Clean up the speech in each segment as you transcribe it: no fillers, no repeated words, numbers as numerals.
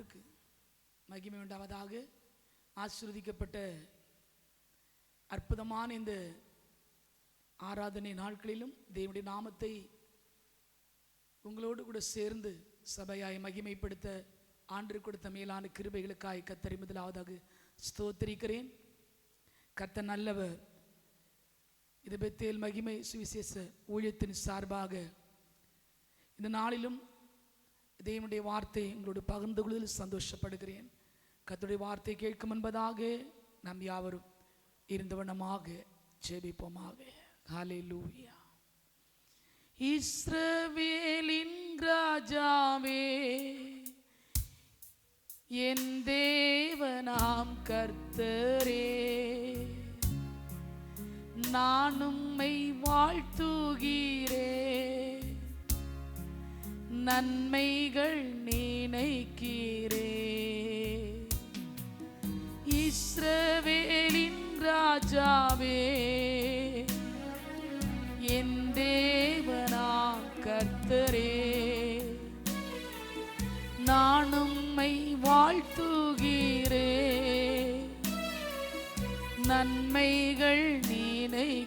நாமத்திற்கு மகிமை உண்டாவதாக. ஆசீர்வதிக்கப்பட்ட அற்புதமான இந்த ஆராதனை நாட்களிலும் தேவனுடைய நாமத்தை உங்களோடு கூட சேர்ந்து சபையாய் மகிமைப்படுத்த ஆண்டு கொடுத்த மேலான கிருபைகளுக்காய் கர்த்தரை முதலாவதாக ஸ்தோத்திரிக்கிறேன். கர்த்தர் நல்லவர். இது பெத்தேல் மகிமை சுவிசேஷ ஊழியத்தின் சார்பாக இந்த நாளிலும் தேவனுடைய வார்த்தை உங்களோடு பகிர்ந்து கொள்வதில் சந்தோஷப்படுகிறேன். கர்த்தருடைய வார்த்தை கேட்கும் என்பதாக நாம் யாவரும் இருந்தவனமாக ஜெபிப்போமாக. ஹல்லேலூயா. இஸ்ரவேலின் ராஜாவே, என் தேவனாம் கர்த்தரே, நான் உம்மை வாழ்த்துகிறேன், நன்மைகள் நினைக்கிறேன். இஸ்ரவேலின் ராஜாவே, என் தேவனாம் கர்த்தரே, நான் உம்மை வாழ்த்துகிறேன், நன்மைகள் நினைக்கிறேன்.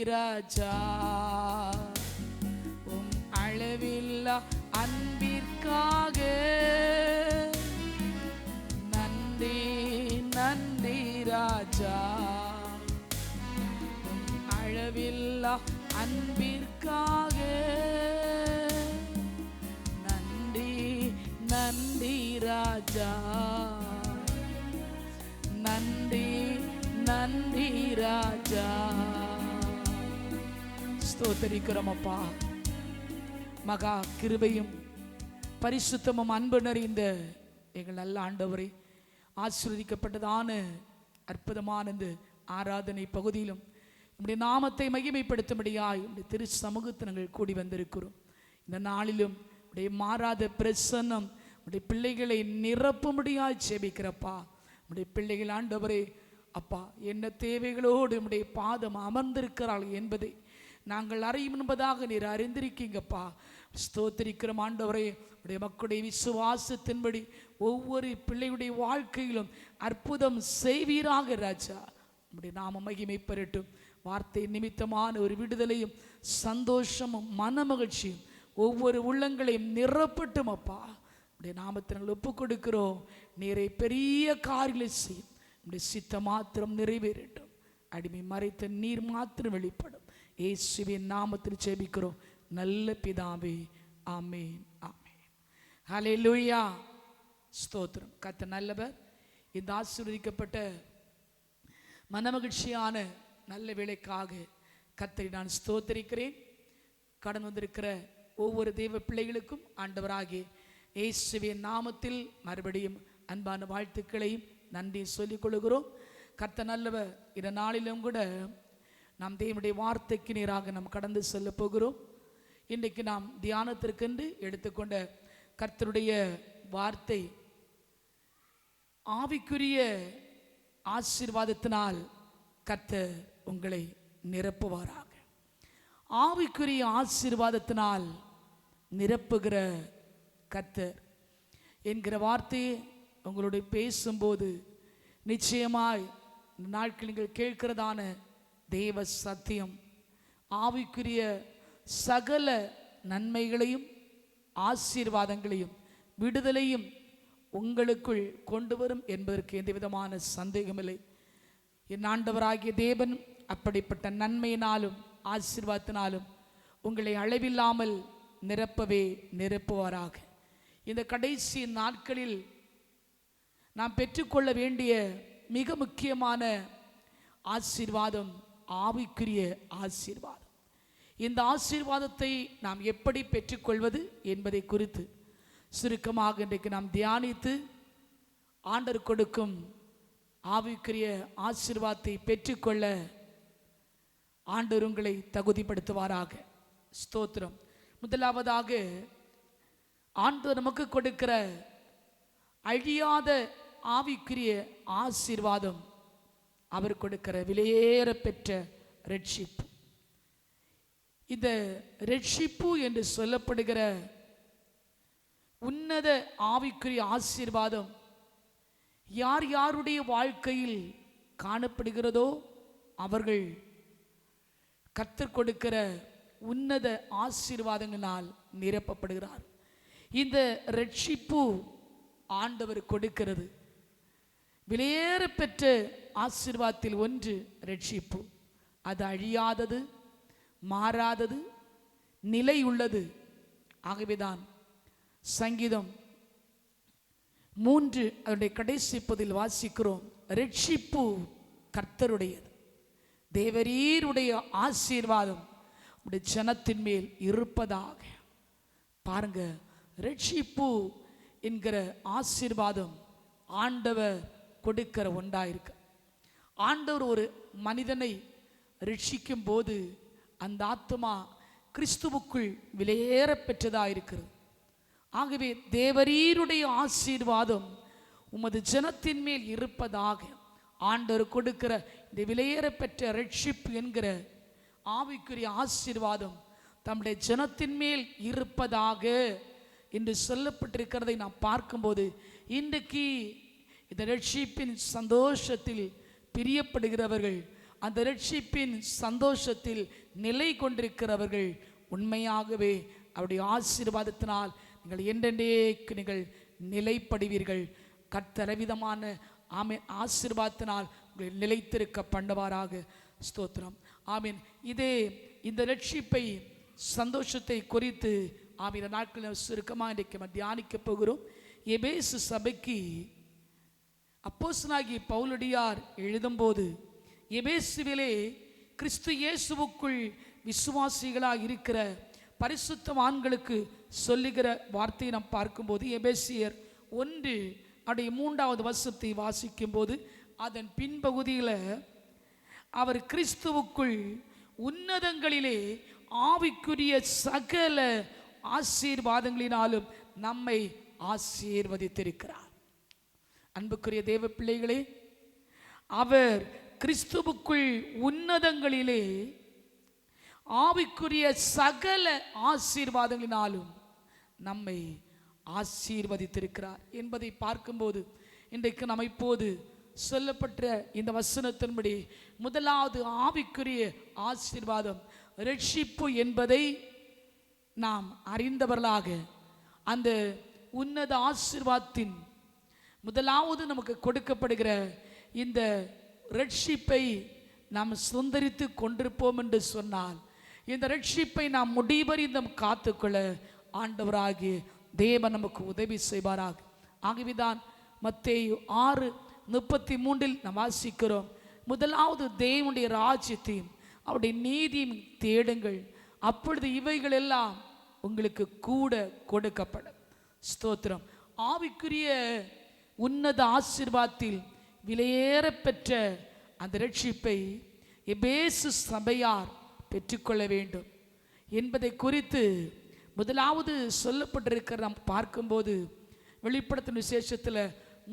ராஜா, உம் அளவில்லா அன்பிற்காக நன்றி நன்றி ராஜா, உம் அளவில்லா அன்பிற்காக நன்றி நன்றி ராஜா, நன்றி நன்றி ராஜா. ஸ்தோத்திரிக்கிறோம் அப்பா. மகா கிருபையும் பரிசுத்தமும் அன்பு நிறைந்த எங்கள் நல்ல ஆண்டவரை, ஆசீர்வதிக்கப்பட்டதான அற்புதமான இந்த ஆராதனை பகுதியிலும் நம்முடைய நாமத்தை மகிமைப்படுத்தும்படியாய் நம்முடைய திரு சமூகத்தில் நாங்கள் கூடி வந்திருக்கிறோம். இந்த நாளிலும் நம்முடைய மாறாத பிரசன்னம் நம்முடைய பிள்ளைகளை நிரப்பும்படியாய் ஜெபிக்கிறப்பா. நம்முடைய பிள்ளைகள் ஆண்டவரே அப்பா, என்ன தேவைகளோடு நம்முடைய பாதம் அமர்ந்திருக்கிறாள் என்பதை நாங்கள் அறியும் என்பதாக நீர் அறிந்திருக்கீங்கப்பா. ஸ்தோத்திரிக்கிறோம் ஆண்டவரே. உடைய மக்களுடைய விசுவாசத்தின்படி ஒவ்வொரு பிள்ளையுடைய வாழ்க்கையிலும் அற்புதம் செய்வீராக ராஜா. நம்முடைய நாம மகிமை பெறட்டும். வார்த்தை நிமித்தமான ஒரு விடுதலையும் சந்தோஷமும் மன மகிழ்ச்சியும் ஒவ்வொரு உள்ளங்களையும் நிரப்பட்டும் அப்பா. நம்முடைய நாமத்தை நாங்கள் ஒப்புக் கொடுக்கிறோம். நீரை பெரிய காரியங்களை செய்யும். நம்முடைய சித்தம் மாத்திரம் நிறைவேறட்டும். அடிமை மறைத்த நீர் மாத்திரம் வெளிப்படும். இயேசுவின் நாமத்தில் ஜெபிக்கிறோம் நல்ல பிதாவே, ஆமென் ஆமென். ஹல்லேலூயா. ஸ்தோத்திரம். கர்த்தர் நல்லவர். இந்த ஆசீர்வதிக்கப்பட்ட மனமகிழ்ச்சியான நல்ல வேளைக்காக கர்த்தரை நான் ஸ்தோத்திரிக்கிறேன். கடந்து வந்திருக்கிற ஒவ்வொரு தெய்வ பிள்ளைகளுக்கும் ஆண்டவராகிய இயேசுவின் நாமத்தில் மறுபடியும் அன்பான வாழ்த்துக்களையும் நன்றி சொல்லிக் கொள்கிறோம். கர்த்தர் நல்லவர். இந்த நாளிலும் கூட நாம் தேவனுடைய வார்த்தைக்கு நேராக நாம் கடந்து செல்ல போகிறோம். இன்றைக்கு நாம் தியானத்திற்கென்று எடுத்துக்கொண்ட கர்த்தருடைய வார்த்தை ஆவிக்குரிய ஆசீர்வாதத்தினால் கர்த்தர் உங்களை நிரப்புவாராக. ஆவிக்குரிய ஆசீர்வாதத்தினால் நிரப்புகிற கர்த்தர் என்கிற வார்த்தையை உங்களுடைய பேசும்போது நிச்சயமாய் இந்த நாட்கள் நீங்கள் கேட்கிறதான தேவ சத்தியம் ஆவிக்குரிய சகல நன்மைகளையும் ஆசீர்வாதங்களையும் விடுதலையும் உங்களுக்குள் கொண்டு வரும் என்பதற்கு எந்த விதமான சந்தேகமில்லை. என் ஆண்டவராகிய தேவன் அப்படிப்பட்ட நன்மையினாலும் ஆசீர்வாதத்தினாலும் உங்களை அளவில்லாமல் நிரப்பவே நிரப்புவாராக. இந்த கடைசி நாட்களில் நாம் பெற்றுக்கொள்ள வேண்டிய மிக முக்கியமான ஆசீர்வாதம் ஆவிக்குரிய ஆசீர்வாதம். இந்த ஆசீர்வாதத்தை நாம் எப்படி பெற்றுக்கொள்வது என்பதை குறித்து சுருக்கமாக இன்றைக்கு நாம் தியானித்து ஆண்டவர் கொடுக்கும் ஆவிக்குரிய ஆசீர்வாதத்தை பெற்றுக்கொள்ள ஆண்டவர் உங்களை தகுதிப்படுத்துவாராக. ஸ்தோத்திரம். முதலாவதாக ஆண்டவர் நமக்கு கொடுக்கிற அழியாத ஆவிக்குரிய ஆசீர்வாதம் அவர் கொடுக்கிற விலையேற பெற்ற ரட்சிப்பு. இந்த ரட்சிப்பு என்று சொல்லப்படுகிற உன்னத ஆவிக்குரிய ஆசீர்வாதம் யார் யாருடைய வாழ்க்கையில் காணப்படுகிறதோ அவர்கள் கர்த்தர் கொடுக்கிற உன்னத ஆசீர்வாதங்களால் நிரப்பப்படுகிறார். இந்த ரட்சிப்பு ஆண்டவர் கொடுக்கிறது. விலையேற பெற்ற ஆசீர்வாதத்தில் ஒன்று ரட்சிப்பு. அது அழியாதது, மாறாதது, நிலை உள்ளது. ஆகவேதான் சங்கீதம் 3 அதனுடைய கடைசி பகுதியில் வாசிக்கிறோம், ரட்சிப்பு கர்த்தருடையது, தேவரீருடைய ஆசீர்வாதம் உடைய ஜனத்தின் மேல் இருப்பதாக. பாருங்க, ரட்சிப்பு என்கிற ஆசீர்வாதம் ஆண்டவர் கொடுக்கிற ஒன்றாயிருக்கு. ஆண்டவர் ஒரு மனிதனை ரட்சிக்கும் போது அந்த ஆத்மா கிறிஸ்துவுக்குள் விலையேற பெற்றதாக இருக்கிறது. ஆகவே தேவரீருடைய ஆசீர்வாதம் உமது ஜனத்தின் மேல் இருப்பதாக ஆண்டவர் கொடுக்கிற இந்த விலையேற பெற்ற ரட்சிப்பு என்கிற ஆவிக்குரிய ஆசீர்வாதம் தம்முடைய ஜனத்தின் மேல் இருப்பதாக என்று சொல்லப்பட்டிருக்கிறதை நாம் பார்க்கும்போது, இன்றைக்கு இந்த ரட்சிப்பின் சந்தோஷத்தில் பிரியப்படுகிறவர்கள், அந்த ரட்சிப்பின் சந்தோஷத்தில் நிலை கொண்டிருக்கிறவர்கள் உண்மையாகவே அவருடைய ஆசீர்வாதத்தினால் நீங்கள் என்றென்றேக்கு நீங்கள் நிலைப்படுவீர்கள். கர்த்தரவிதமான ஆசீர்வாதத்தினால் உங்களை நிலைத்திருக்க பண்ணுவாராக. ஸ்தோத்திரம். ஆமீன். இதே இந்த ரட்சிப்பை சந்தோஷத்தை குறித்து ஆமீன நாட்களில் சுருக்கமாக இன்றைக்கு தியானிக்க போகிறோம். எபேசு சபைக்கு அப்போஸ்தலனாகிய பவுலடியார் எழுதும்போது, எபேசுவிலே கிறிஸ்து இயேசுவுக்குள் விசுவாசிகளாக இருக்கிற பரிசுத்தவான்களுக்கு சொல்லுகிற வார்த்தையை நாம் பார்க்கும்போது, எபேசியர் 1 அவருடைய 3வது வசனத்தை வாசிக்கும் போது அதன் பின்பகுதியில் அவர் கிறிஸ்துவுக்குள் உன்னதங்களிலே ஆவிக்குரிய சகல ஆசீர்வாதங்களினாலும் நம்மை ஆசீர்வதித்திருக்கிறார். அன்புக்குரிய தேவ பிள்ளைகளே, அவர் கிறிஸ்துவுக்குள் உன்னதங்களிலே ஆவிக்குரிய சகல ஆசீர்வாதங்களினாலும் நம்மை ஆசீர்வதித்திருக்கிறார் என்பதை பார்க்கும்போது, இன்றைக்கு நம்ம இப்போது சொல்லப்பட்ட இந்த வசனத்தின்படி முதலாவது ஆவிக்குரிய ஆசீர்வாதம் ரட்சிப்பு என்பதை நாம் அறிந்தவர்களாக, அந்த உன்னத ஆசீர்வாதத்தின் முதலாவது நமக்கு கொடுக்கப்படுகிற இந்த ரட்சிப்பை நாம் சுதந்தரித்து கொண்டிருப்போம் என்று சொன்னால், இந்த ரட்சிப்பை நாம் முடிவறிந்தும் காத்துக்கொள்ள ஆண்டவராகிய தேவன் நமக்கு உதவி செய்வாராக. ஆகவேதான் மத்தேயு 6:33 நாம் வாசிக்கிறோம், முதலாவது தேவனுடைய ராஜ்யத்தையும் அவருடைய நீதியும் தேடுங்கள், அப்பொழுது இவைகள் எல்லாம் உங்களுக்கு கூட கொடுக்கப்படும். ஸ்தோத்திரம். ஆவிக்குரிய உன்னத ஆசீர்வாதத்தில் விலையேற பெற்ற அந்த ரட்சிப்பை எபேசு சபையார் பெற்றுக்கொள்ள வேண்டும் என்பதை குறித்து முதலாவது சொல்லப்பட்டிருக்கிற நாம் பார்க்கும்போது, வெளிப்படுத்தின விசேஷத்தில்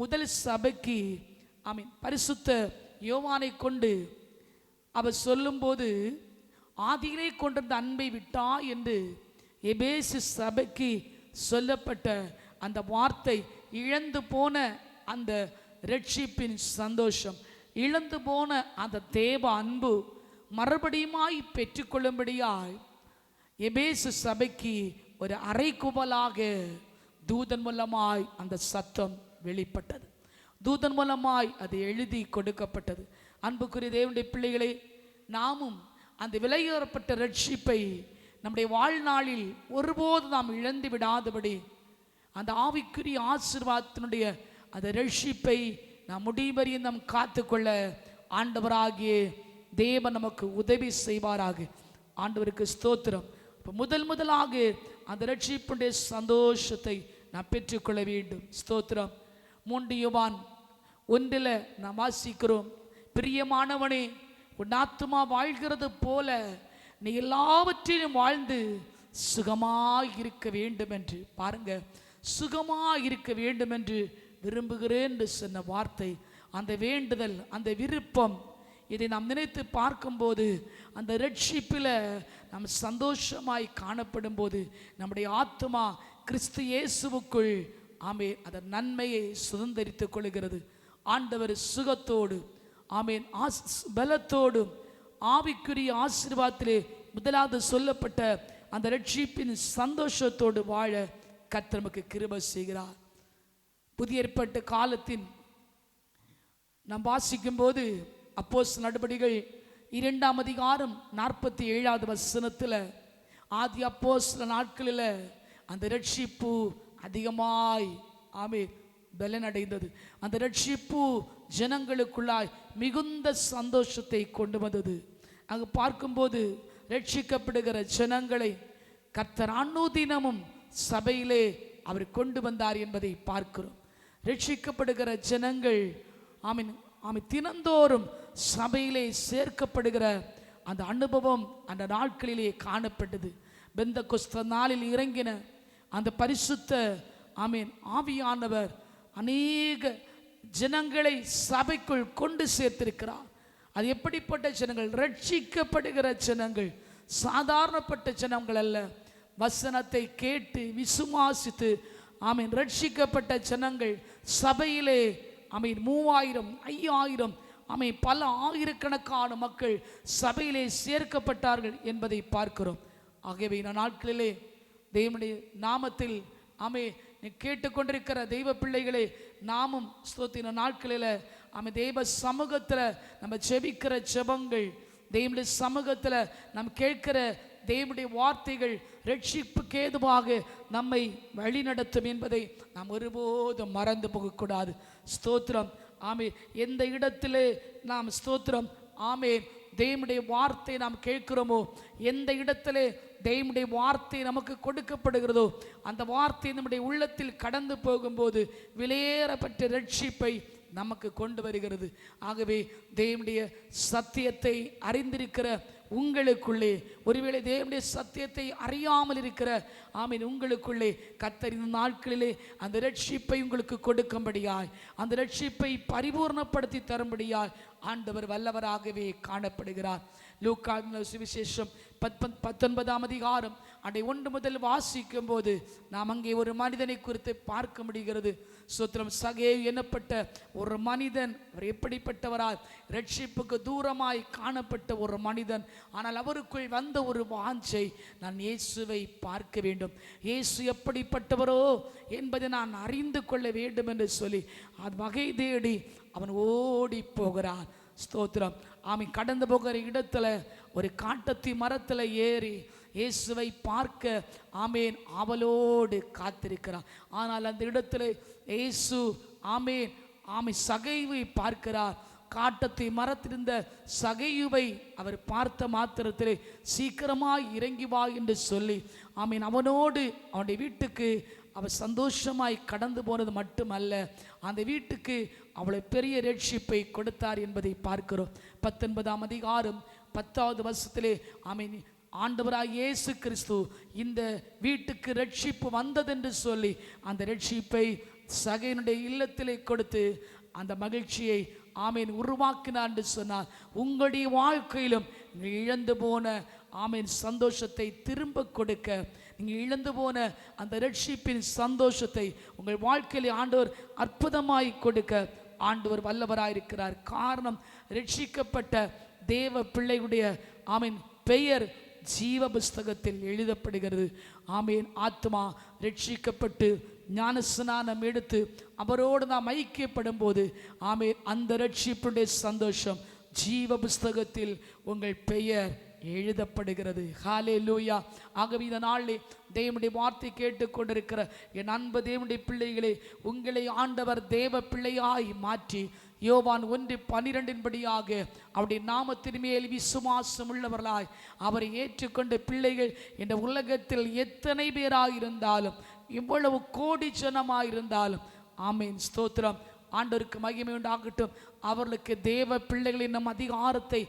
முதல் சபைக்கு பரிசுத்த யோவானை கொண்டு அவர் சொல்லும்போது, ஆதியிலே கொண்டிருந்த அன்பை விட்டா என்று எபேசு சபைக்கு சொல்லப்பட்ட அந்த வார்த்தை, இழந்து போன அந்த ரட்சிப்பின் சந்தோஷம், இழந்து போன அந்த தேவ அன்பு மறுபடியுமாய் பெற்றுக்கொள்ளும்படியாய் எபேசு சபைக்கு ஒரு அறைகுவலாக தூதன் மூலமாய் அந்த சத்தம் வெளிப்பட்டது. தூதன் மூலமாய் அது எழுதி கொடுக்கப்பட்டது. அன்புக்குரிய தேவனுடைய பிள்ளைகளே, நாமும் அந்த விலையேறப்பட்ட ரட்சிப்பை நம்முடைய வாழ்நாளில் ஒருபோது நாம் இழந்து விடாதபடி அந்த ஆவிக்குரிய ஆசீர்வாதத்தினுடைய அந்த ரட்சிப்பை நாம் முடிவறியும் நாம் காத்துக்கொள்ள ஆண்டவராகிய தேவன் நமக்கு உதவி செய்வாராக. ஆண்டவருக்கு ஸ்தோத்திரம். இப்போ முதலாக அந்த ரட்சிப்புடைய சந்தோஷத்தை நாம் பெற்றுக்கொள்ள வேண்டும். ஸ்தோத்திரம். 3 யோவான் ஒன்றில் நாம் வாசிக்கிறோம், பிரியமானவனே, உன் ஆத்துமா வாழ்கிறது போல நீ எல்லாவற்றிலும் வாழ்ந்து சுகமாய் இருக்க வேண்டும் என்று. பாருங்க, சுகமாய் இருக்க வேண்டும் என்று விரும்புகிறேன் என்று சொன்ன வார்த்தை, அந்த வேண்டுதல், அந்த விருப்பம், இதை நாம் நினைத்து பார்க்கும்போது அந்த ரட்சிப்பில் நாம் சந்தோஷமாய் காணப்படும் போது நம்முடைய ஆத்துமா கிறிஸ்து இயேசுவுக்குள் ஆமென் அதன் நன்மையை சுதந்தரித்துக் கொள்கிறது. ஆண்டவர் சுகத்தோடு ஆமென் பலத்தோடும் ஆவிக்குரிய ஆசீர்வாதத்திலே முதலாவது சொல்லப்பட்ட அந்த ரட்சிப்பின் சந்தோஷத்தோடு வாழ கர்த்தர் நமக்கு கிருபை செய்கிறார். புதிய ஏற்பாட்டு காலத்தின் நாம் வாசிக்கும் போது அப்போஸ்தலர் நடபடிகள் 2ஆம் அதிகாரம் 47வது வசனத்தில், ஆதி அப்போஸ்தலர் நாட்களில் அந்த ரட்சிப்பு அதிகமாய் ஆமென் பலனடைந்தது. அந்த ரட்சிப்பு ஜனங்களுக்குள்ளாய் மிகுந்த சந்தோஷத்தை கொண்டு வந்தது. அங்கு பார்க்கும்போது ரட்சிக்கப்படுகிற ஜனங்களை கர்த்தர் அனுதினமும் சபையிலே அவர் கொண்டு வந்தார் என்பதை பார்க்கிறோம். ரட்சிக்கப்படுகிற ஜனங்கள் ஆமென் ஆமென் தினந்தோறும் சபையிலே சேர்க்கப்படுகிற அந்த அனுபவம் அந்த நாட்களிலே காணப்பட்டது. பெந்தெகோஸ்து நாளில் இறங்கின அந்த பரிசுத்த ஆமென் ஆவியானவர் அநேக ஜனங்களை சபைக்குள் கொண்டு சேர்த்திருக்கிறார். அது எப்படிப்பட்ட ஜனங்கள்? ரட்சிக்கப்படுகிற ஜனங்கள், சாதாரணப்பட்ட ஜனங்கள் அல்ல. வசனத்தை கேட்டு விசுவாசித்து ஆமென் ரட்சிக்கப்பட்ட ஜனங்கள் சபையிலே ஆமென் 3000 5000 ஆமென் பல ஆயிரக்கணக்கான மக்கள் சபையிலே சேர்க்கப்பட்டார்கள் என்பதை பார்க்கிறோம். ஆகவே இந்த நாட்களிலே தேவனுடைய நாமத்தில் ஆமென் கேட்டுக்கொண்டிருக்கிற தெய்வ பிள்ளைகளே, நாமும் ஸ்தோத்திர நாட்களில் ஆமென் தெய்வ சமூகத்தில் நம்ம ஜெபிக்கிற ஜெபங்கள், தேவனுடைய சமூகத்தில் நாம் கேட்கிற தேவனுடைய வார்த்தைகள் ரட்சிப்புக்கு ஏதுவாக நம்மை வழிநடத்தும் என்பதை நாம் ஒருபோதும் மறந்து போகக்கூடாது. ஸ்தோத்திரம். ஆமென். எந்த இடத்திலே நாம் ஸ்தோத்திரம் ஆமென் தேவனுடைய வார்த்தை நாம் கேட்கிறோமோ, எந்த இடத்திலே தேவனுடைய வார்த்தை நமக்கு கொடுக்கப்படுகிறதோ, அந்த வார்த்தை நம்முடைய உள்ளத்தில் கடந்து போகும்போது விலையேறப்பட்ட ரட்சிப்பை நமக்கு கொண்டு வருகிறது. ஆகவே தேவனுடைய சத்தியத்தை அறிந்திருக்கிற உங்களுக்குள்ளே, ஒருவேளை தேவனுடைய சத்தியத்தை அறியாமல் இருக்கிற ஆமீன் உங்களுக்குள்ளே கர்த்தர் இந்த நாட்களிலே அந்த ரட்சிப்பை உங்களுக்கு கொடுக்கும்படியாய், அந்த ரட்சிப்பை பரிபூர்ணப்படுத்தி தரும்படியாய் ஆண்டவர் வல்லவராகவே காணப்படுகிறார். லூக்கா சுவிசேஷம் 19ஆம் அதிகாரம் 1 முதல் வாசிக்கும் போது நாம் அங்கே ஒரு மனிதனை குறித்து பார்க்க முடிகிறது. சூத்திரம் சகேயு எனப்பட்ட ஒரு மனிதன். அவர் எப்படிப்பட்டவராய்? ரட்சிப்புக்கு தூரமாய் காணப்பட்ட ஒரு மனிதன். ஆனால் அவருக்குள் வந்த ஒரு வாஞ்சை, நான் இயேசுவை பார்க்க வேண்டும், இயேசு எப்படிப்பட்டவரோ என்பதை நான் அறிந்து கொள்ள வேண்டும் என்று சொல்லி அது வகை தேடி அவன் ஓடி போகிறான். ஸ்தோத்திரம். ஆமீன். கடந்து போகிற இடத்துல ஒரு காட்டத்தி மரத்தில் ஏறி இயேசுவை பார்க்க ஆமேன் ஆவலோடு காத்திருக்கிறார். ஆனால் அந்த இடத்துல இயேசு ஆமேன் சகையுவை பார்க்கிறார். காட்டத்தி மரத்திருந்த சகையுவை அவர் பார்த்த மாத்திரத்திலே சீக்கிரமாய் இறங்கி வா என்று சொல்லி ஆமீன் அவனோடு அவனுடைய வீட்டுக்கு அவர் சந்தோஷமாய் கடந்து போனது மட்டுமல்ல, அந்த வீட்டுக்கு அவளை பெரிய ரட்சிப்பை கொடுத்தார் என்பதை பார்க்கிறோம். 19ஆம் அதிகாரம் 10வது வசனத்திலே ஆமீன் ஆண்டவராய் இயேசு கிறிஸ்து இந்த வீட்டுக்கு ரட்சிப்பு வந்ததென்று சொல்லி அந்த ரட்சிப்பை சகையினுடைய இல்லத்திலே கொடுத்து அந்த மகிழ்ச்சியை ஆமீன் உருவாக்கினார் என்று சொன்னார். உங்களுடைய வாழ்க்கையிலும் நீங்கள் இழந்து போன ஆமீன் சந்தோஷத்தை திரும்ப கொடுக்க, நீங்கள் இழந்து போன அந்த ரட்சிப்பின் சந்தோஷத்தை உங்கள் வாழ்க்கையிலே ஆண்டவர் அற்புதமாய் கொடுக்க ஆண்டவர் வல்லவராயிருக்கிறார். காரணம், ரட்சிக்கப்பட்ட தேவ பிள்ளையுடைய ஆமீன் பெயர் ஜீவ புஸ்தகத்தில் எழுதப்படுகிறது. ஆமீன். ஆத்மா ரட்சிக்கப்பட்டு ஞானஸ்நானம் எடுத்து அவரோடு நாம் ஐக்கியப்படும் போது ஆமீன் அந்த ரட்சிப்புடைய சந்தோஷம் ஜீவ புஸ்தகத்தில் உங்கள் பெயர் எழுதப்படுகிறது. ஹல்லேலூயா. ஆகவே இந்த நாளிலே தேவனுடைய வார்த்தை கேட்டுக்கொண்டிருக்கிற என் அன்பு தேவனுடைய பிள்ளைகளே, உங்களை ஆண்டவர் தேவ பிள்ளையாய் மாற்றி யோவான் 1:12 படியாக அவருடைய நாமத்தின் மேல் விசுவாசம் உள்ளவர்களாய் அவரை ஏற்றுக்கொண்ட பிள்ளைகள் இந்த உலகத்தில் எத்தனை பேராயிருந்தாலும், இவ்வளவு கோடி ஜனமாயிருந்தாலும் ஆமீன் ஸ்தோத்திரம் ஆண்டவருக்கு மகிமை உண்டாகட்டும். அவர்களுக்கு தேவ பிள்ளைகளின் நம் அதிகாரத்தை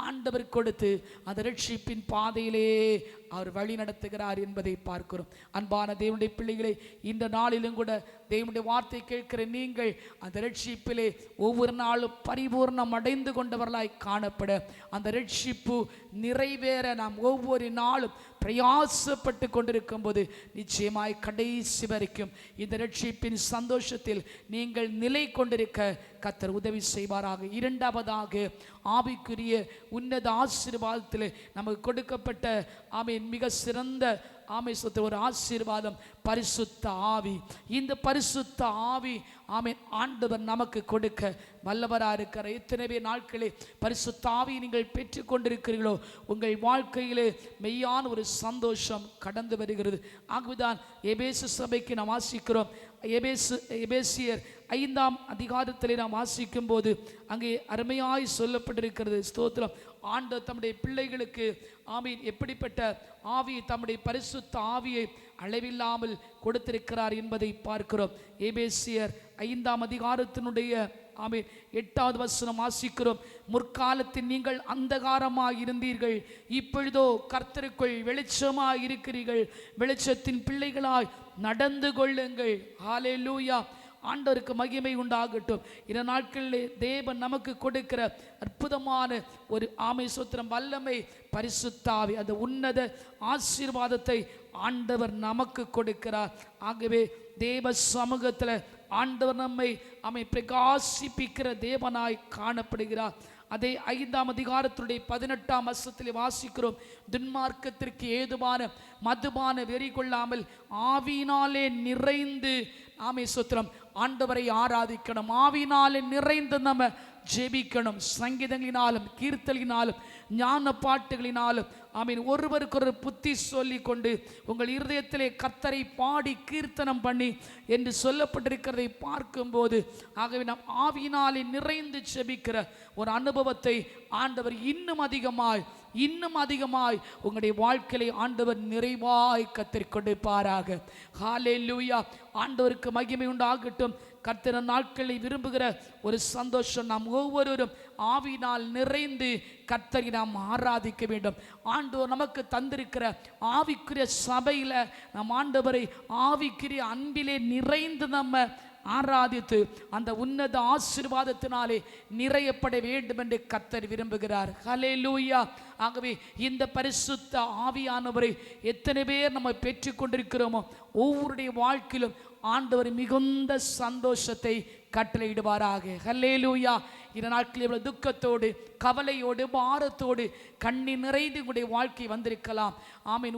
ஆண்டவர் கொடுத்து அந்த ரட்சிப்பின் பாதையிலே அவர் வழி நடத்துகிறார் என்பதை பார்க்கிறோம். அன்பான தேவனுடைய பிள்ளைகளை, இந்த நாளிலும் கூட தேவனுடைய வார்த்தை கேட்கிற நீங்கள் அந்த ரட்சிப்பிலே ஒவ்வொரு நாளும் பரிபூர்ணம் அடைந்து கொண்டவர்களாய் காணப்பட, அந்த ரட்சிப்பு நிறைவேற நாம் ஒவ்வொரு நாளும் பிரயாசப்பட்டு கொண்டிருக்கும் போது நிச்சயமாய் கடைசி வரைக்கும் இந்த ரட்சிப்பின் சந்தோஷத்தில் நீங்கள் நிலை கொண்டிருக்க கர்த்தர் உதவி செய்வாராக. இரண்டாவதாக, ஆவிக்குரிய உன்னத ஆசீர்வாதத்தில் நமக்கு கொடுக்கப்பட்ட மிக சிறந்த ஒரு ஆசீர்வாதம் பரிசுத்த ஆவி. இந்த பரிசுத்த ஆவி ஆண்டவர் நமக்கு கொடுக்க வல்லவராக இருக்கிற. எத்தனை நாட்களே பரிசுத்த ஆவியை நீங்கள் பெற்றுக் கொண்டிருக்கிறீர்களோ உங்கள் வாழ்க்கையிலே மெய்யான ஒரு சந்தோஷம் கடந்து வருகிறது. ஆகவேதான் எபேசு சபைக்கு நாம் வாசிக்கிறோம். எபேசியர் 5ஆம் அதிகாரத்திலே நாம் வாசிக்கும் போது அங்கே அருமையாய் சொல்லப்பட்டிருக்கிறது. ஸ்தோத்திரம். ஆண்டவர் தம்முடைய பிள்ளைகளுக்கு எப்படிப்பட்ட ஆவியை, தம்முடைய பரிசுத்த ஆவியை அளவில்லாமல் கொடுத்திருக்கிறார் என்பதை பார்க்கிறோம். எபேசியர் 5ஆம் அதிகாரத்தினுடைய 8வது வசனம் வாசிக்கிறோம். முற்காலத்தில் நீங்கள் அந்தகாரமாய் இருந்தீர்கள், இப்பொழுதோ கர்த்தருக்குள் வெளிச்சமாய் இருக்கிறீர்கள், வெளிச்சத்தின் பிள்ளைகளாய் நடந்து கொள்ளுங்கள். ஹல்லேலூயா. ஆண்டவருக்கு மகிமை உண்டாகட்டும். இந்த நாட்களிலே தேவன் நமக்கு கொடுக்கிற அற்புதமான ஒரு சோத்திரம் வல்லமை பரிசுத்த ஆவி, அந்த உன்னத ஆசீர்வாதத்தை ஆண்டவர் நமக்கு கொடுக்கிறார். ஆகவே தேவ சமூகத்தில் ஆண்டவர் நம்மை பிரகாசிப்பிக்கிற தேவனாய் காணப்படுகிறார். அதே 5ஆம் அதிகாரத்துடைய 18ஆம் வசனத்திலே வாசிக்கிறோம். துன்மார்க்கத்திற்கு ஏதுவான மதுபான வெறி கொள்ளாமல் ஆவியினாலே நிறைந்து சோத்திரம் ஆண்டவரை ஆராதிக்கணும். ஆவியினாலே நிறைந்து நம்ம ஜெபிக்கணும். சங்கீதங்களினாலும் கீர்த்தலினாலும் ஞான பாட்டுகளினாலும் ஒருவருக்கொரு புத்தி சொல்லி கொண்டு உங்கள் இருதயத்திலே கர்த்தரை பாடி கீர்த்தனம் பண்ணி என்று சொல்லப்பட்டிருக்கிறதை பார்க்கும்போது, ஆகவே நாம் ஆவியினாலே நிறைந்து ஜெபிக்கிற ஒரு அனுபவத்தை ஆண்டவர் இன்னும் அதிகமாய் உங்களுடைய வாழ்க்கையை ஆண்டவர் நிறைவாய் கத்தரிக் கொடுப்பாராக. ஹல்லேலூயா. ஆண்டவருக்கு மகிமை உண்டாகட்டும். கர்த்தர் நாட்களை விரும்புகிற ஒரு சந்தோஷம், நாம் ஒவ்வொருவரும் ஆவியினால் நிறைந்து கர்த்தரை நாம் ஆராதிக்க வேண்டும். ஆண்டவர் நமக்கு தந்திருக்கிற ஆவிக்குரிய சபையில நாம் ஆண்டவரை ஆவிக்குரிய அன்பிலே நிறைந்து நம்ம ஆராதித்து அந்த உன்னத ஆசீர்வாதத்தினாலே நிறையப்பட வேண்டும் என்று கர்த்தர் விரும்புகிறார். ஹல்லேலூயா. ஆகவே இந்த பரிசுத்த ஆவியானவரை எத்தனை பேர் நம்ம பெற்றுக் கொண்டிருக்கிறோமோ ஒவ்வொருடைய வாழ்க்கையிலும் ஆண்டவர் மிகுந்த சந்தோஷத்தை கட்டளையிடுவாராக. ஹல்லேலூயா. இந்த நாட்களில் இவ்வளவு துக்கத்தோடு, கவலையோடு, பாரத்தோடு, கண்ணீர் நிறைந்து உங்களுடைய வாழ்க்கை வந்திருக்கலாம்.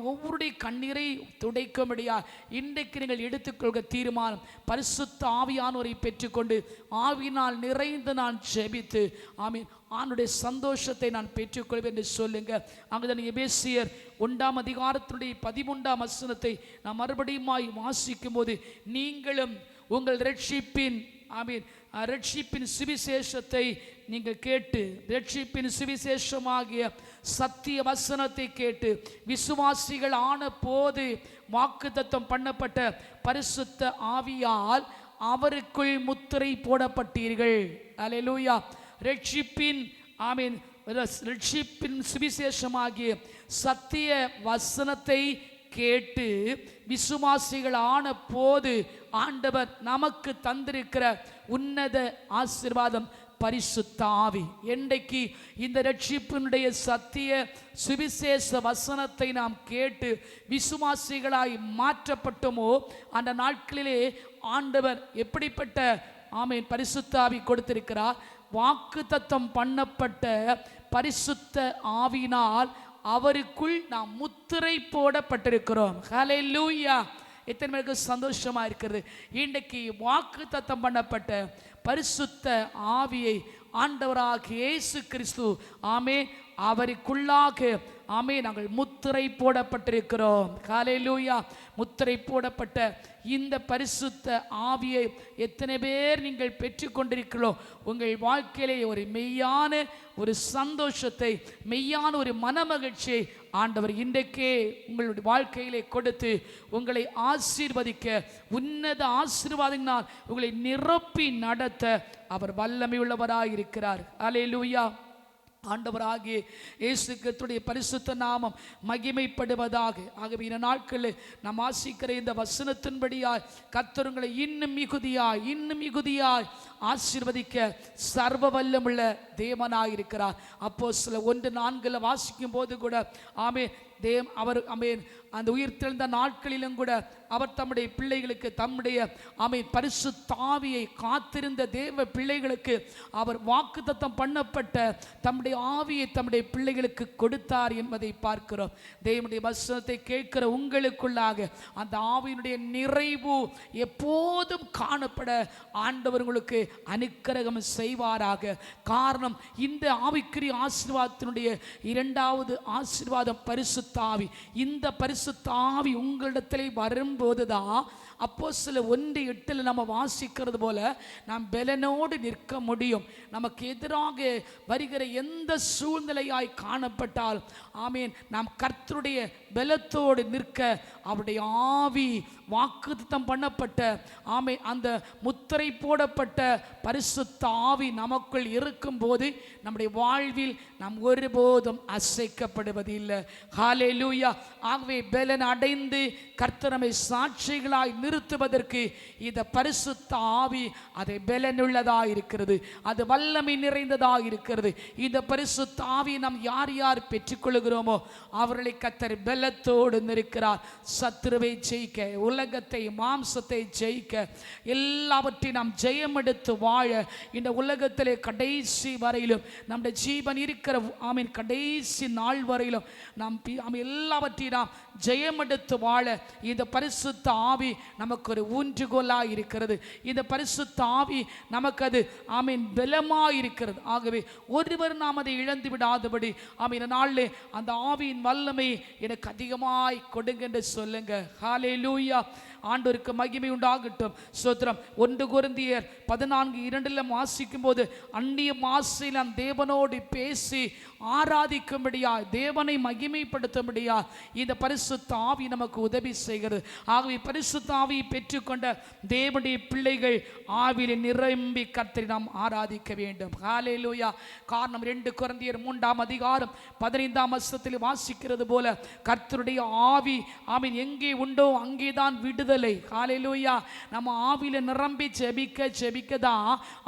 ஒவ்வொருடைய கண்ணீரை துடைக்கும்படியா இன்றைக்கு நீங்கள் எடுத்துக்கொள்க தீர்மானம். பரிசுத்த ஆவியானோரை பெற்றுக்கொண்டு ஆவியினால் நிறைந்து நான் ஜெபித்து ஆண்டுடைய சந்தோஷத்தை நான் பெற்றுக்கொள்வேன் என்று சொல்லுங்க. அங்குதான் எபேசியர் 1ஆம் அதிகாரத்தினுடைய 13ஆம் வசனத்தை நாம் மறுபடியும் வாசிக்கும் போது, நீங்களும் உங்கள் ரட்சிப்பின் சுவிசேஷத்தை நீங்கள் கேட்டு, ரட்சிப்பின் சுவிசேஷமாகிய சத்திய வசனத்தை கேட்டு விசுவாசிகள் ஆன போது வாக்குத்தத்தம் பண்ணப்பட்ட பரிசுத்த ஆவியால் அவருக்குள் முத்திரை போடப்பட்டீர்கள். அல்லேலூயா. ரட்சிப்பின் சுவிசேஷமாகிய சத்திய வசனத்தை கேட்டு விசுவாசிகள் ஆன போது ஆண்டவர் நமக்கு தந்திருக்கிற உன்னத ஆசீர்வாதம் பரிசுத்த ஆவி. என்றைக்கு இந்த ரட்சிப்பினுடைய சத்திய சுவிசேஷ வசனத்தை நாம் கேட்டு விசுவாசிகளாய் மாற்றப்பட்டோமோ அந்த நாட்களிலே ஆண்டவர் எப்படிப்பட்ட பரிசுத்த ஆவி கொடுத்திருக்கிறார். வாக்குத்தத்தம் பண்ணப்பட்ட பரிசுத்த ஆவியினால் அவருக்குள் நாம் முத்திரை போடப்பட்டிருக்கிறோம். ஹல்லேலூயா. எத்தனை பேருக்கு சந்தோஷமா இருக்கிறது. இன்றைக்கு வாக்குத்தத்தம் பண்ணப்பட்ட பரிசுத்த ஆவியை ஆண்டவராகிய இயேசு கிறிஸ்து அவருக்குள்ளாக ஆமே நாங்கள் முத்திரை போடப்பட்டிருக்கிறோம். ஹல்லேலூயா. முத்திரை போடப்பட்ட இந்த பரிசுத்த ஆவியை எத்தனை பேர் நீங்கள் பெற்றுக்கொண்டிருக்கிறோ உங்கள் வாழ்க்கையிலே ஒரு மெய்யான ஒரு சந்தோஷத்தை, மெய்யான ஒரு மனமகிழ்ச்சியை ஆண்டவர் இன்றைக்கே உங்களுடைய வாழ்க்கையிலே கொடுத்து உங்களை ஆசீர்வதிக்க, உன்னத ஆசீர்வாதத்தினால் உங்களை நிரப்பி நடத்த அவர் வல்லமை உள்ளவராய் இருக்கிறார். அல்லேலூயா. ஆண்டவராகிய இயேசு கிறிஸ்துவின் பரிசுத்த நாமம் மகிமைப்படுவதாக. ஆகவே இந்த நாட்களில் நாம் வாசிக்கிற இந்த வசனத்தின்படியாய் கர்த்தர் உங்களை இன்னும் மிகுதியாய் ஆசீர்வதிக்க சர்வ வல்லமுள்ள தேவனாய் இருக்கிறார். அப்போஸ்தலர் 1:4 வாசிக்கும் போது கூட அவர் அந்த உயிர் தெழுந்த நாட்களிலும் கூட அவர் தம்முடைய பிள்ளைகளுக்கு, தம்முடைய பரிசுத்த ஆவியை காத்திருந்த தேவ பிள்ளைகளுக்கு அவர் வாக்குத்தத்தம் பண்ணப்பட்ட தம்முடைய ஆவியை தம்முடைய பிள்ளைகளுக்கு கொடுத்தார் என்பதை பார்க்கிறோம். தேவனுடைய வசனத்தை கேட்கிற உங்களுக்குள்ளாக அந்த ஆவியினுடைய நிறைவு எப்போதும் காணப்பட ஆண்டவர் உங்களுக்கு அனுக்கிரகம் செய்வாராக. காரணம், இந்த ஆவிக்குரிய ஆசீர்வாதத்தினுடைய இரண்டாவது ஆசீர்வாதம் பரிசுத்த ஆவி. இந்த பரிசுத்த ஆவி உங்களிடத்திலே வரும்போதுதான் அப்போஸ்தலர் 1:8 நம்ம வாசிக்கிறது போல நாம் பலனோடு நிற்க முடியும். நமக்கு எதிராக வருகிற எந்த சூழ்நிலையாய் காணப்பட்டால் நாம் கர்த்தருடைய பலத்தோடு நிற்க அவருடைய ஆவி வாக்குத்தத்தம் பண்ணப்பட்ட அந்த முத்திரை போடப்பட்ட பரிசுத்த ஆவி நமக்குள் இருக்கும்போது நம்முடைய வாழ்வில் நாம் ஒருபோதும் அசைக்கப்படுவதில்லை. ஹல்லேலூயா. ஆகவே பலன் அடைந்து கர்த்தர் நம்மை சாட்சிகளாய் நிறுத்துவதற்கு இந்த பரிசுத்த ஆவி அதை பலனுள்ளதாக இருக்கிறது, அது வல்லமை நிறைந்ததாக இருக்கிறது. இந்த பரிசுத்த ஆவி நாம் யார் யார் பெற்றுக்கொள்கிறோமோ அவர்களை கர்த்தர் பலத்தோடு நிற்கிறார். சத்துருவை ஜெயிக்க, உலகத்தை மாம்சத்தை ஜெயிக்க, எல்லாவற்றையும் நாம் ஜெயம் எடுத்து வாழ இந்த உலகத்திலே கடைசி வரையிலும் நம்முடைய ஜீவன் இருக்கிற கடைசி நாள் வரையிலும் நாம் எல்லாவற்றையும் நாம் ஜெயம் எடுத்து வாழ இந்த பரிசுத்த ஆவி நமக்கு ஒரு ஊன்றுகோலாக இருக்கிறது. இந்த பரிசுத்த ஆவி நமக்கு அது பலமாக இருக்கிறது. ஆகவே ஒருவர் நாம் அதை இழந்து விடாதபடி நாளிலே அந்த ஆவியின் வல்லமை எனக்கு அதிகமாய் கொடுங்க என்று சொல்லுங்க. ஹல்லேலூயா. ஆண்டவருக்கு மகிமை உண்டாகட்டும். ஸ்தோத்திரம். 1 கொரிந்தியர் 14:2 வாசிக்கும் போது அந்நிய பாஷையில் நாம் தேவனோடு பேசி ஆராதிக்கும்படியா, தேவனை மகிமைப்படுத்தும்படியா இந்த பரிசுத்த ஆவி நமக்கு உதவி செய்கிறது. ஆகவே பரிசுத்த ஆவியை பெற்றுக்கொண்ட தேவனுடைய பிள்ளைகள் ஆவியிலே நிரம்பி கர்த்தரை நாம் ஆராதிக்க வேண்டும். ஹல்லேலூயா. காரணம் 2 கொரிந்தியர் 3:15 வாசிக்கிறது போல கர்த்தருடைய ஆவி எங்கே உண்டோ அங்கேதான் விடுதலை. ஹல்லேலூயா. நம்ம ஆவியில நிரம்பி ஜெபிக்க தான்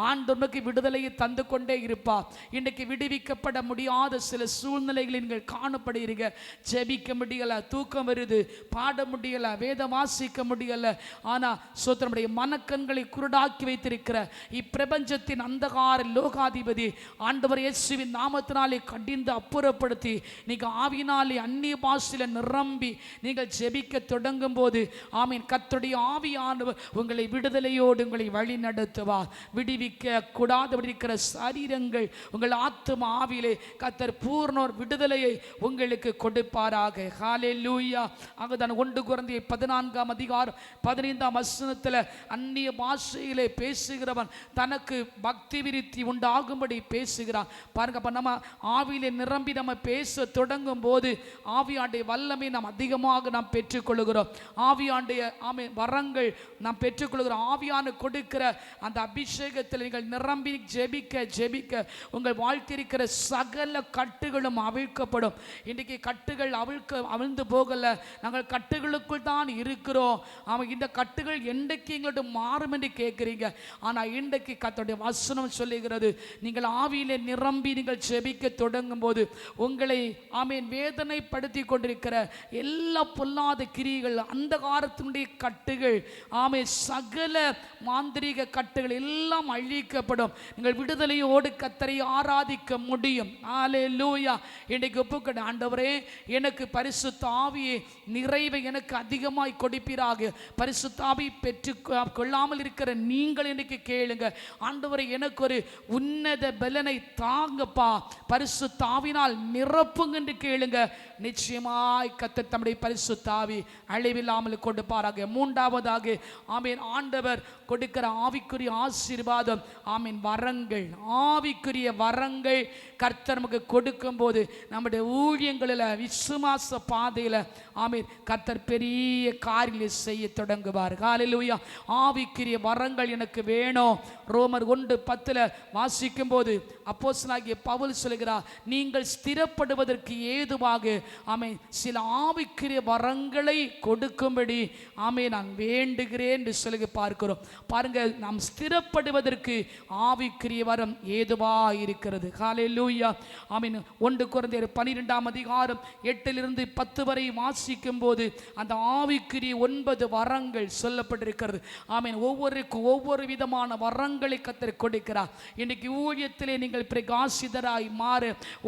ஆண்டவருக்கு விடுதலையை தந்து கொண்டே இருப்பார். இன்றைக்கு விடுவிக்கப்பட முடியாத சில சூழ்நிலைகளில் நீங்கள் காணப்படுகிறீங்க. ஜெபிக்க முடியல, தூக்கம் வருது, பாட முடியல, வேதம் வாசிக்க முடியல. ஆனா சோத்திரமுடைய மனக்கண்களை குருடாக்கி வைத்திருக்கிற இப்பிரபஞ்சத்தின் அந்தகார லோகாதிபதி ஆண்டவர் இயேசுவின் நாமத்தினாலே கடிந்து அப்புறப்படுத்தி நீங்க ஆவியினாலே அந்நிய பாஷையில நிரம்பி நீங்கள் ஜெபிக்க தொடங்கும் போது கர்த்தருடைய ஆவியானவர் உங்களை விடுதலையோடு உங்களை வழி நடத்துவார். விடுவிக்க கூடாதபடி இருக்கிற சரீரங்கள் உங்கள் ஆத்தும ஆவியிலே கர்த்தர் பூர்ண விடுதலையை உங்களுக்கு கொடுப்பாராக. ஹல்லேலூயா. அங்கதான் 1 கொரிந்தியர் 14:15 அந்நிய பாஷையிலே பேசுகிறவன் தனக்கு பக்தி விருத்தி உண்டாகும்படி பேசுகிறான். பாருங்க, அப்ப நம்ம ஆவியிலே நிரம்பி நம்ம பேச தொடங்கும் போது ஆவியாண்டிய வல்லமை நாம் அதிகமாக நாம் பெற்றுக்கொள்கிறோம். ஆவியாண்டிய வரங்கள் நாம் பெற்றுக்கொள்கிறோம். ஆவியான கொடுக்கிற அந்த அபிஷேகத்தில் நீங்கள் நிரம்பி ஜெபிக்க உங்கள் வாழ்க்கை இருக்கிற சகல கட்டுகளும் அவிழ்க்கப்படும். இன்றைக்கு கட்டுகள் அவிழ்ந்து போகல, நாங்கள் கட்டுகளுக்குள் தான் இருக்கிறோம். இந்த கட்டுகள் என்றைக்கு எங்களோட மாறும் என்று கேட்கிறீங்க. ஆனால் இன்றைக்கு கர்த்தருடைய வசனம் சொல்லுகிறது, நீங்கள் ஆவியிலே நிரம்பி நீங்கள் ஜெபிக்க தொடங்கும் போது உங்களை வேதனைப்படுத்தி கொண்டிருக்கிற எல்லா பொல்லாத கிரியைகள், அந்த காலத்தினுடைய கட்டுகள், சகல மாந்திரீக கட்டுகள் எல்லாம் அழிக்கப்படும். நீங்கள் விடுதலையோடு கர்த்தரை ஆராதிக்க முடியும். ஹல்லேலூயா. இன்னைக்கு ஒப்புக்கொண்ட ஆண்டவரே, எனக்கு பரிசுத்த ஆவியை நிறைவை எனக்கு அதிகமாய் கொடுப்பீராக. பரிசுத்த ஆவியை பெற்று கொள்ளாமல் இருக்கிற நீங்கள் இன்னைக்கு கேளுங்க. ஆண்டவரே, எனக்கு ஒரு உன்னத பலனை தாங்கப்பா. பரிசுத்த ஆவியினால் நிரப்புங்க என்று கேளுங்க. நிச்சயமாய் கர்த்தர் தம்முடைய பரிசுத்த ஆவி அழிவில்லாமல் கொடுப்பாராக. மூன்றாவதாக ஆமென், ஆண்டவர் கொடுக்கிற ஆவிக்குரிய ஆசீர்வாதம் ஆமென் வரங்கள். ஆவிக்குரிய வரங்கள் கர்த்தர் நமக்கு கொடுக்கும் போது நம்முடைய ஊழியங்களில் விசுவாச பாதையில் ஆமென் கர்த்தர் பெரிய காரியங்களை செய்ய தொடங்குவார். ஹல்லேலூயா. ஆவிக்குரிய வரங்கள் எனக்கு வேணும். ரோமர் 1:10 வாசிக்கும் போது அப்போஸ்தலனாகிய பவுல் சொல்கிறார், நீங்கள் ஸ்திரப்படுவதற்கு ஏதுவாக ஆமென் சில ஆவிக்குரிய வரங்களை கொடுக்கும்படி ஆமென் நான் வேண்டுகிறேன் என்று சொல்லி பார்க்கிறோம். பாருங்க, நாம் ஸ்திரப்படுவதற்கு ஆவிக்குரிய வரம் ஏதுவா இருக்கிறது. ஹல்லேலூயா. ஆமென். 1 கொரிந்தியர் 12:8-10 வரை வாசிக்கும் போது அந்த ஆவிக்குரிய 9 வரங்கள் சொல்லப்பட்டிருக்கிறது. ஆமென். ஒவ்வொருக்கும் ஒவ்வொரு விதமான வரங்களை கர்த்தர் கொடுக்கிறார். இன்னைக்கு ஊழியத்திலே நீங்கள் பிரகாசிதராய் மாற,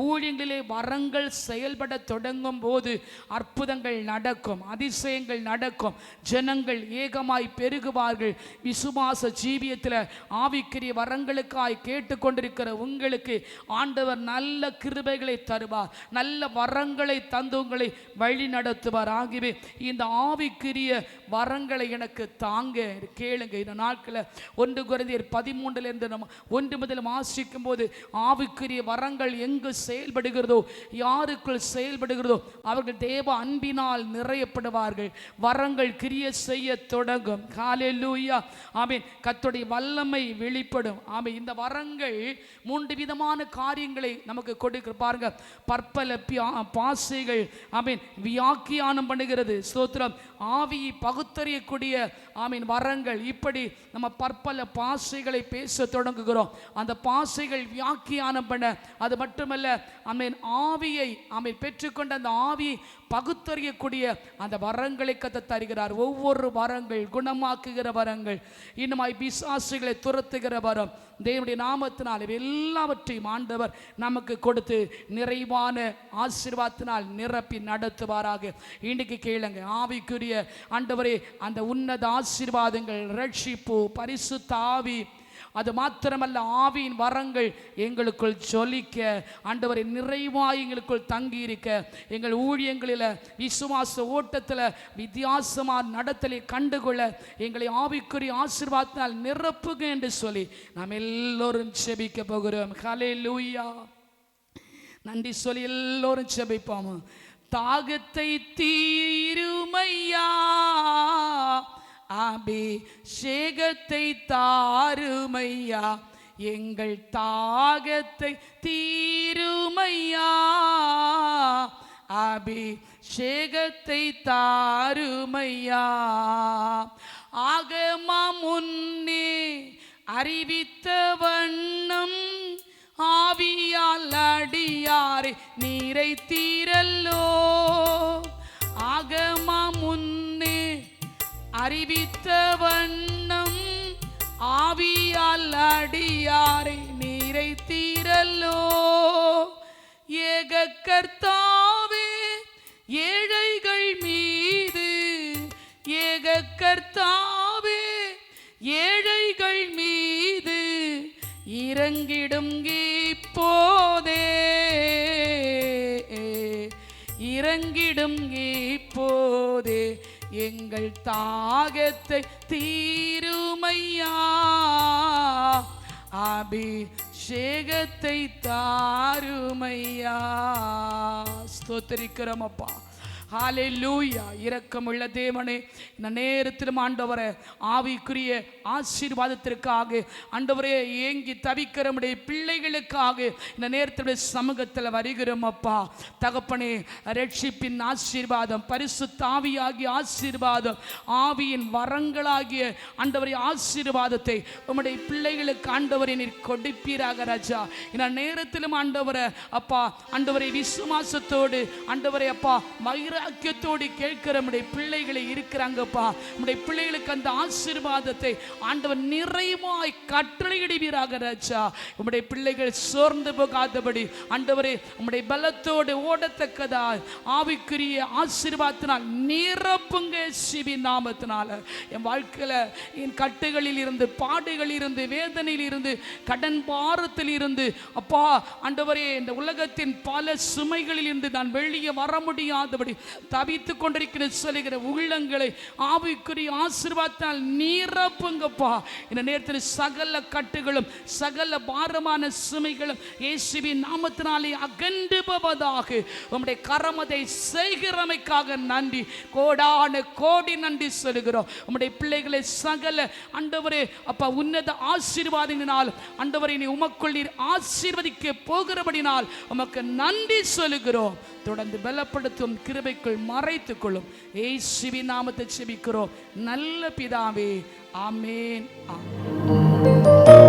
ஊழியங்களிலே வரங்கள் செயல்பட தொடங்கும் போது அற்புதங்கள் நடக்கும், அதிசயங்கள் நடக்கும், ஜனங்கள் ஏகமாய் பெருகுவார்கள். விசுவாச ஜீவியத்தில் ஆவிக்குரிய வரங்களுக்காய் கேட்டுக்கொண்டிருக்கிற உங்களுக்கு ஆண்டவர் நல்ல கிருபைகளை தருவார், நல்ல வரங்களை தந்து உங்களை வழி நடத்துவார். ஆகவே இந்த ஆவிக்குரிய வரங்களை எனக்கு தாங்க கேளுங்க. இந்த நாட்களில் 1 கொரிந்தியர் 13 நம்ம 1 முதல் வாசிக்கும் போது ஆவிக்குரிய வரங்கள் எங்கு செயல்படுகிறதோ, யாருக்குள் செயல்படுகிறதோ அவர்கள் தேவ அன்பினால் நிறையப்படுவார்கள். வரங்கள் கிரியை செய்ய தொடங்கும். ஹல்லேலூயா. ஆமென். கர்த்தருடைய வல்லமை வெளிப்படும். ஆமென். இந்த வரங்கள் 3 விதமான காரியங்களை நமக்கு கொடுக்க பாருங்க. பற்பல பாசைகள் ஆமென் வியாக்கியானம் பண்ணுகிறது. ஸ்தோத்திரம். ஆவியை பகுத்தறியக்கூடிய ஆமென் வரங்கள். இப்படி நம்ம பற்பல பாசைகளை பேச தொடங்குகிறோம். அந்த பாசைகள் வியாக்கியானம் பண்ண, அது மட்டுமல்ல ஆமென் ஆவியை ஆமென் பெற்றுக்கொண்ட அந்த ஆவியை பகுத்தறியக்கூடிய அந்த வரங்களை கர்த்தர் தருகிறார். ஒவ்வொரு வரங்கள் குணமாக்குகிற வரங்கள், இன்னுமாய் பிசாசுகளை துரத்துகிற வரம், தேவனுடைய நாமத்தினால் எல்லாவற்றையும் ஆண்டவர் நமக்கு கொடுத்து நிறைவான ஆசீர்வாதத்தினால் நிரப்பி நடத்துவாராக. இன்னைக்கு கேளுங்க, ஆவிக்குரிய ஆண்டவரே அந்த உன்னத ஆசீர்வாதங்கள், ரட்சிப்பு, பரிசுத்த ஆவி, அது மாத்திரமல்ல ஆவியின் வரங்கள் எங்களுக்குள் ஜொலிக்க, ஆண்டவரை நிறைவாய் எங்களுக்குள் தங்கி இருக்க, எங்கள் ஊழியங்களில் விசுவாச ஓட்டத்தில் வித்தியாசமான நடத்தலை கண்டுகொள்ள எங்களை ஆவிக்குரிய ஆசீர்வாதத்தினால் நிரப்புக என்று சொல்லி நாம் எல்லோரும் செபிக்க போகிறோம். ஹல்லேலூயா. நன்றி சொல்லி எல்லோரும் செபிப்போம். தாகத்தை தீருமையா, அபிஷேகத்தை தாருமையா, எங்கள் தாகத்தை தீருமையா, அபிஷேகத்தை தாருமையா. ஆகமம் முன்னே அறிவித்த வண்ணம் ஆவியால் அடியாரை நீரை தீரல்லோ. ஆகமம் முன்னே அறிவித்த வண்ணம் ஆவியால் அடியாரை நீரை தீரல்லோ. ஏக கர்த்தாவே ஏழைகள் மீது, ஏக கர்த்தாவே ஏழைகள் மீது இறங்கிடும் இப்போதே, இறங்கிடும் இப்போதே, எங்கள் தாகத்தை தீருமையா, அபிஷேகத்தை தாருமையா. ஸ்தோத்திரிக்கிறோம் அப்பா. ஹல்லேலூயா. இரக்கமுள்ள தேவனே, இந்த நேரத்திலும் ஆண்டவரே ஆவிக்குரிய ஆசீர்வாதத்திற்காக ஆண்டவரே ஏங்கி தவிக்கிற நம்முடைய பிள்ளைகளுக்காக இந்த நேரத்தினுடைய சமூகத்தில் வருகிறோம் அப்பா. தகப்பனே, ரட்சிப்பின் ஆசீர்வாதம், பரிசுத்த ஆவியாகிய ஆசீர்வாதம், ஆவியின் வரங்களாகிய ஆண்டவரே ஆசீர்வாதத்தை உம்முடைய பிள்ளைகளுக்கு ஆண்டவரை நீர் கொடுப்பீராக ராஜா. இந்த நேரத்திலும் ஆண்டவரே அப்பா, ஆண்டவரை விசுவாசத்தோடு ஆண்டவரே அப்பா வைராக்கியத்தோடு கேட்கிற நம்முடைய பிள்ளைகளை இருக்கிறாங்கப்பா. நம்முடைய பிள்ளைகளுக்கு அந்த ஆசீர்வாதத்தை ஆண்டவர் நிறைவாய் கட்டளையிடுவீராக ராஜா. நம்முடைய பிள்ளைகள் சோர்ந்து போகாதபடி ஆண்டவரே நம்முடைய பலத்தோடு ஓடத்தக்கதா ஆவிக்குரிய ஆசீர்வாதத்தினால் நிரப்புங்க சிவி நாமத்தினால. என் வாழ்க்கையில என் கட்டுகளில் இருந்து, பாடுகளில் இருந்து, வேதனையில் இருந்து, கடன் பாரத்தில் இருந்து அப்பா ஆண்டவரே இந்த உலகத்தின் பல சுமைகளில் இருந்து நான் வெளியே வர முடியாதபடி தவித்துக் கொண்டிருக்கிற சொல்லுகிற உள்ளங்களை ஆவிக்குரிய ஆசீர்வாதத்தால் நிரப்புங்கப்பா. இந்த நேரத்தில் சகல கட்டுகளும் சகல பாரமான சுமைகளும் இயேசுவின் நாமத்தினாலே அகன்று போவதாக. உம்முடைய கரமதை செய்கிறமைக்காக நன்றி, கோடான கோடி நன்றி சொல்லுகிறோம். உம்முடைய பிள்ளைகளை சகல ஆண்டவரே அப்பா உன்னத ஆசீர்வாதங்களினால் ஆண்டவரை நீ உமக்குள் நீர் ஆசீர்வதிக்க போகிறபடினால் உமக்கு நன்றி சொல்லுகிறோம். தொடர்ந்து பலப்படுத்தும் கிருபைக்குள் மறைத்துக் கொள்ளும் இயேசுவின் நாமத்தை ஜெபிக்கிறோம் நல்ல பிதாவே. ஆமென், ஆமென்.